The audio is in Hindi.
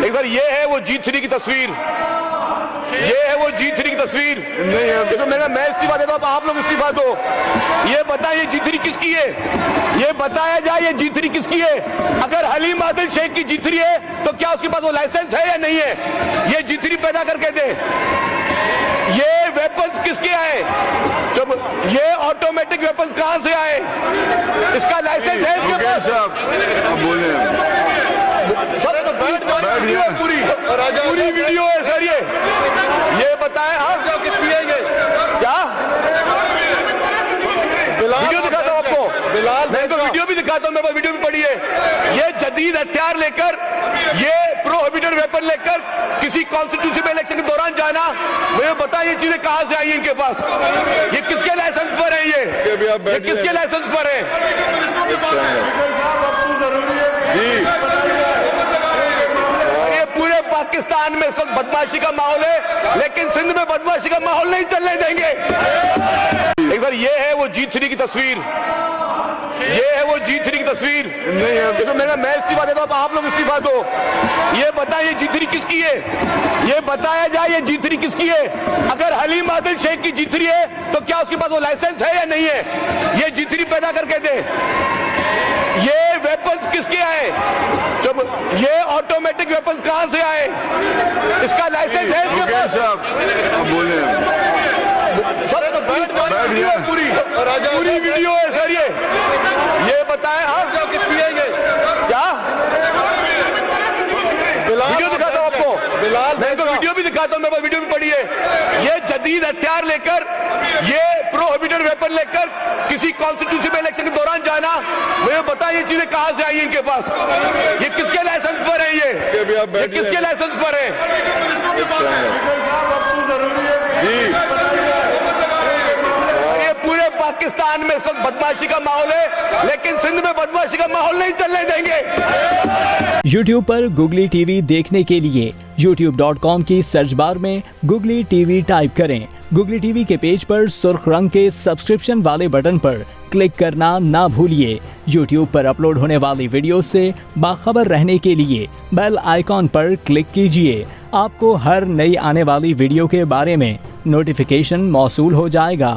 एक बार ये है वो G3 की तस्वीर, ये है वो G3 की तस्वीर। नहीं है तो मैं इस्तीफा देता हूं तो आप लोग इस्तीफा दो। ये बताइए G3 किसकी है, ये बताया जाए ये G3 किसकी है। अगर हलीम आदिल शेख की G3 है तो क्या उसके पास वो लाइसेंस है या नहीं है, ये G3 पैदा करके दे। ये वेपन्स किसके आए, जब ये ऑटोमेटिक वेपन्स कहां से आए, इसका लाइसेंस है इसके पास। पूरी वीडियो है सर, ये बताएं आप किसकी है, ये क्या वीडियो दिखाता हूं आपको, मैं तो वीडियो भी दिखाता हूं, मेरे पास वीडियो भी पड़ी है। ये जदीद हथियार लेकर, ये प्रोहिबिटेड वेपन लेकर किसी कॉन्स्टिट्यूशन इलेक्शन के दौरान जाना, मुझे बताइए ये चीजें कहां से आई है इनके पास, ये किसके लाइसेंस पर है, ये किसके लाइसेंस पर है। ये पूरे पाकिस्तान में सब बदमाशी का माहौल है, लेकिन सिंध में बदमाशी का माहौल नहीं चलने देंगे। एक बार ये है वो G3 की तस्वीर, ये है वो G3 की तस्वीर। नहीं है तो मैं इस्तीफा देता हूं तो आप लोग इस्तीफा दो। ये बताइए G3 किसकी है, ये बताया जाए ये G3 किसकी है। अगर हलीम आदिल शेख की G3 है तो क्या उसके पास वो लाइसेंस है या नहीं है, ये G3 पैदा करके दे। ये वेपन्स किसके आए, जब ये ऑटोमेटिक वेपन्स कहां से आए, इसका लाइसेंस है इसके पास। पूरी वीडियो है सर, ये बताएं आप किसकी है, ये क्या वीडियो दिखाता हूं आपको, मैं तो वीडियो भी दिखाता हूं, मेरे पास वीडियो भी पड़ी है। ये जदीद हथियार लेकर, ये प्रोहिबिटेड वेपन लेकर किसी कॉन्स्टिट्यूशन इलेक्शन के दौरान जाना, मुझे बताइए ये चीजें कहां से आई है इनके पास, ये किसके लाइसेंस पर है, ये किसके लाइसेंस पर है। ये पूरे पाकिस्तान में सब बदमाशी का माहौल है, लेकिन सिंध में बदमाशी का माहौल नहीं चलने देंगे। YouTube पर Google TV देखने के लिए youtube.com की सर्च बार में Google TV टाइप करें। Google TV के पेज पर सुर्ख रंग के सब्सक्रिप्शन वाले बटन पर क्लिक करना ना भूलिए। YouTube पर अपलोड होने वाली वीडियो से बाखबर रहने के लिए बेल आइकॉन पर क्लिक कीजिए। आपको हर नई आने वाली वीडियो के बारे में नोटिफिकेशन मौसूल हो जाएगा।